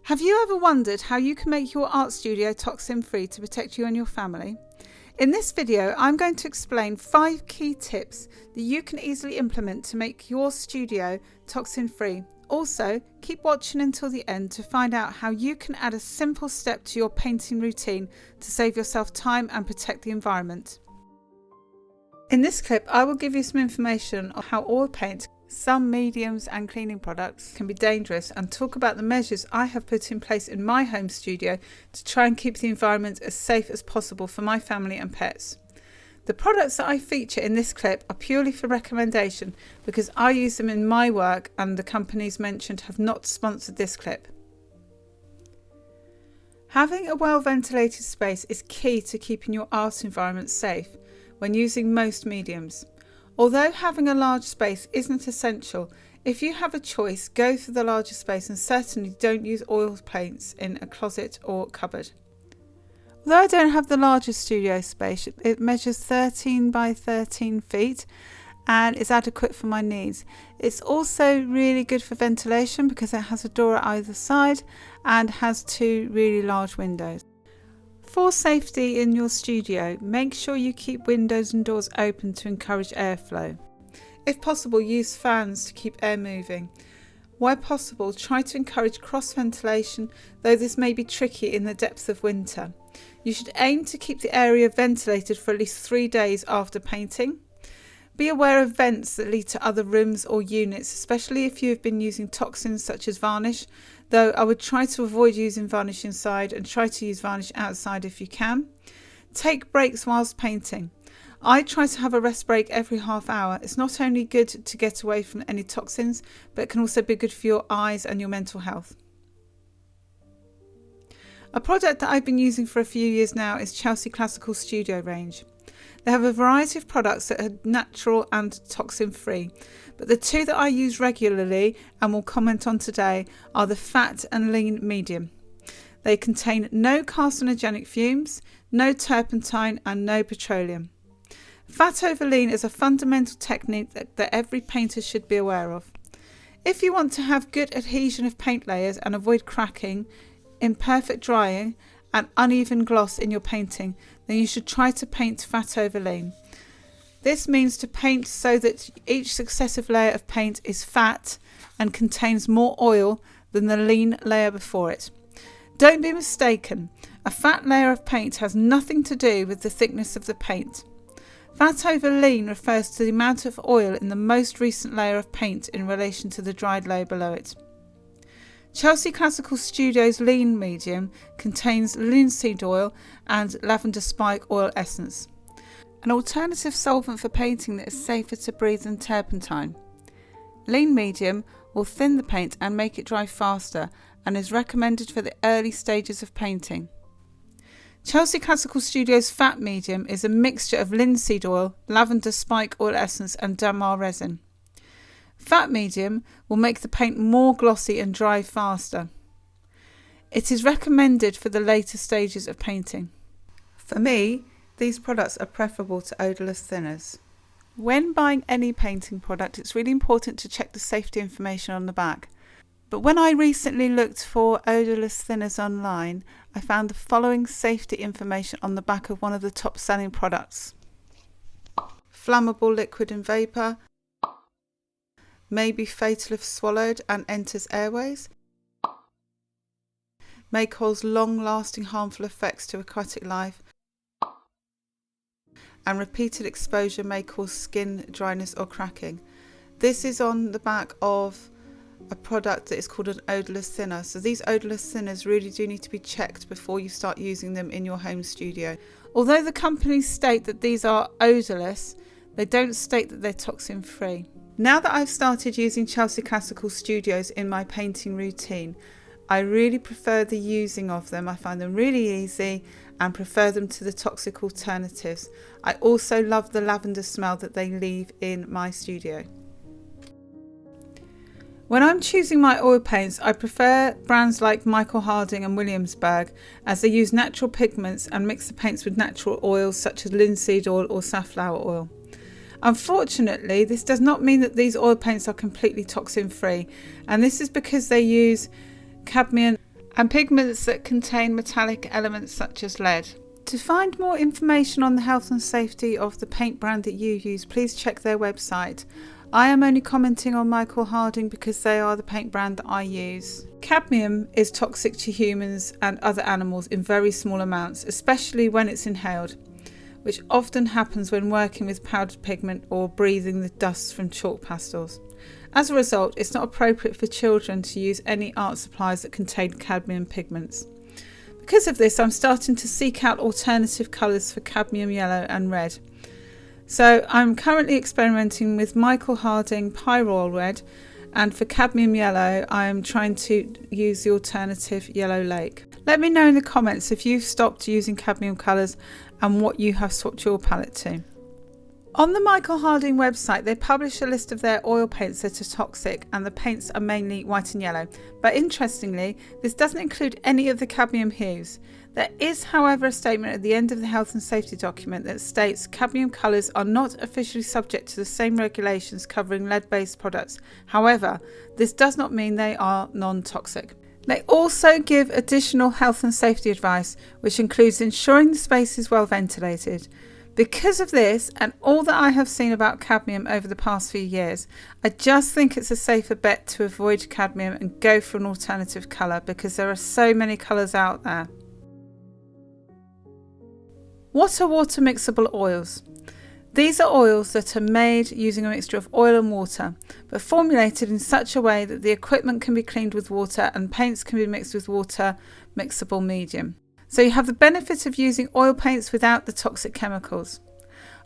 Have you ever wondered how you can make your art studio toxin free to protect you and your family? In this video, I'm going to explain 5 key tips that you can easily implement to make your studio toxin free. Also, keep watching until the end to find out how you can add a simple step to your painting routine to save yourself time and protect the environment. In this clip, I will give you some information on how oil paint, some mediums and cleaning products can be dangerous, and talk about the measures I have put in place in my home studio to try and keep the environment as safe as possible for my family and pets. The products that I feature in this clip are purely for recommendation because I use them in my work and the companies mentioned have not sponsored this clip. Having a well ventilated space is key to keeping your art environment safe when using most mediums. Although having a large space isn't essential, if you have a choice, go for the larger space and certainly don't use oil paints in a closet or cupboard. Although I don't have the largest studio space, it measures 13 by 13 feet and is adequate for my needs. It's also really good for ventilation because it has a door at either side and has 2 really large windows. For safety in your studio, make sure you keep windows and doors open to encourage airflow. If possible, use fans to keep air moving. Where possible, try to encourage cross ventilation, though this may be tricky in the depths of winter. You should aim to keep the area ventilated for at least 3 days after painting. Be aware of vents that lead to other rooms or units, especially if you have been using toxins such as varnish, though I would try to avoid using varnish inside and try to use varnish outside if you can. Take breaks whilst painting. I try to have a rest break every half hour. It's not only good to get away from any toxins, but it can also be good for your eyes and your mental health. A product that I've been using for a few years now is Chelsea Classical Studio range. They have a variety of products that are natural and toxin free, but the 2 that I use regularly and will comment on today are the fat and lean medium. They contain no carcinogenic fumes, no turpentine and no petroleum. Fat over lean is a fundamental technique that every painter should be aware of. If you want to have good adhesion of paint layers and avoid cracking, imperfect drying and uneven gloss in your painting, then you should try to paint fat over lean. This means to paint so that each successive layer of paint is fat and contains more oil than the lean layer before it. Don't be mistaken, a fat layer of paint has nothing to do with the thickness of the paint. Fat over lean refers to the amount of oil in the most recent layer of paint in relation to the dried layer below it. Chelsea Classical Studio's lean medium contains linseed oil and lavender spike oil essence, an alternative solvent for painting that is safer to breathe than turpentine. Lean medium will thin the paint and make it dry faster and is recommended for the early stages of painting. Chelsea Classical Studio's fat medium is a mixture of linseed oil, lavender spike oil essence and damar resin. Fat medium will make the paint more glossy and dry faster. It is recommended for the later stages of painting. For me, these products are preferable to odourless thinners. When buying any painting product, it's really important to check the safety information on the back. But when I recently looked for odourless thinners online, I found the following safety information on the back of one of the top selling products. Flammable liquid and vapour. May be fatal if swallowed and enters airways. May cause long-lasting harmful effects to aquatic life. And repeated exposure may cause skin dryness or cracking. This is on the back of a product that is called an odourless thinner. So these odourless thinners really do need to be checked before you start using them in your home studio. Although the companies state that these are odourless, they don't state that they're toxin free. Now that I've started using Chelsea Classical Studios in my painting routine, I really prefer the using of them. I find them really easy and prefer them to the toxic alternatives. I also love the lavender smell that they leave in my studio. When I'm choosing my oil paints, I prefer brands like Michael Harding and Williamsburg, as they use natural pigments and mix the paints with natural oils such as linseed oil or safflower oil. Unfortunately, this does not mean that these oil paints are completely toxin free, and this is because they use cadmium and pigments that contain metallic elements such as lead. To find more information on the health and safety of the paint brand that you use, please check their website. I am only commenting on Michael Harding because they are the paint brand that I use. Cadmium is toxic to humans and other animals in very small amounts, especially when it's inhaled, which often happens when working with powdered pigment or breathing the dust from chalk pastels. As a result, it's not appropriate for children to use any art supplies that contain cadmium pigments. Because of this, I'm starting to seek out alternative colours for cadmium yellow and red. So I'm currently experimenting with Michael Harding Pyroil Red, and for cadmium yellow I'm trying to use the alternative Yellow Lake. Let me know in the comments if you've stopped using cadmium colours and what you have swapped your palette to. On the Michael Harding website, they publish a list of their oil paints that are toxic, and the paints are mainly white and yellow. But interestingly, this doesn't include any of the cadmium hues. There is, however, a statement at the end of the health and safety document that states cadmium colours are not officially subject to the same regulations covering lead-based products. However, this does not mean they are non-toxic. They also give additional health and safety advice, which includes ensuring the space is well ventilated. Because of this and all that I have seen about cadmium over the past few years, I just think it's a safer bet to avoid cadmium and go for an alternative colour, because there are so many colours out there. What are water mixable oils? These are oils that are made using a mixture of oil and water, but formulated in such a way that the equipment can be cleaned with water and paints can be mixed with water mixable medium. So you have the benefit of using oil paints without the toxic chemicals.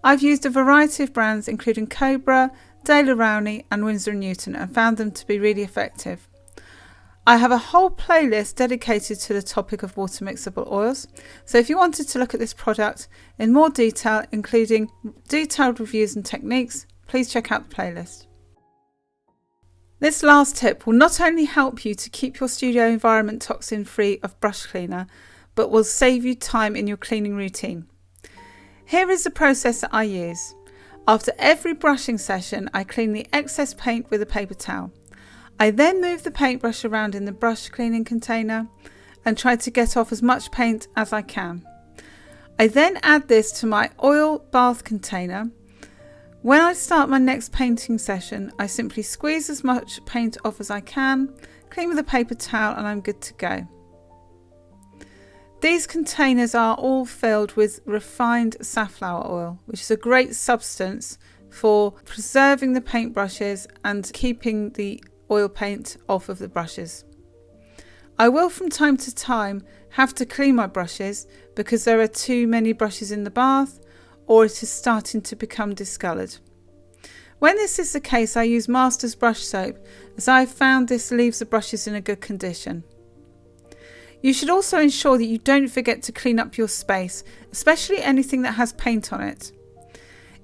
I've used a variety of brands including Cobra, Daler Rowney and Winsor & Newton, and found them to be really effective. I have a whole playlist dedicated to the topic of water mixable oils, so if you wanted to look at this product in more detail, including detailed reviews and techniques, please check out the playlist. This last tip will not only help you to keep your studio environment toxin free of brush cleaner, but will save you time in your cleaning routine. Here is the process that I use. After every brushing session, I clean the excess paint with a paper towel. I then move the paintbrush around in the brush cleaning container and try to get off as much paint as I can. I then add this to my oil bath container. When I start my next painting session, I simply squeeze as much paint off as I can, clean with a paper towel, and I'm good to go. These containers are all filled with refined safflower oil, which is a great substance for preserving the paintbrushes and keeping the oil paint off of the brushes. I will from time to time have to clean my brushes because there are too many brushes in the bath, or it is starting to become discoloured. When this is the case, I use Masters brush soap, as I have found this leaves the brushes in a good condition. You should also ensure that you don't forget to clean up your space, especially anything that has paint on it.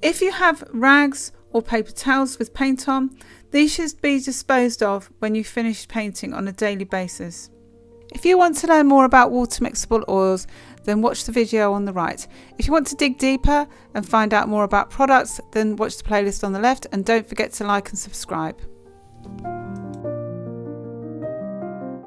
If you have rags or paper towels with paint on, these should be disposed of when you finish painting on a daily basis. If you want to learn more about water mixable oils, then watch the video on the right. If you want to dig deeper and find out more about products, then watch the playlist on the left, and don't forget to like and subscribe.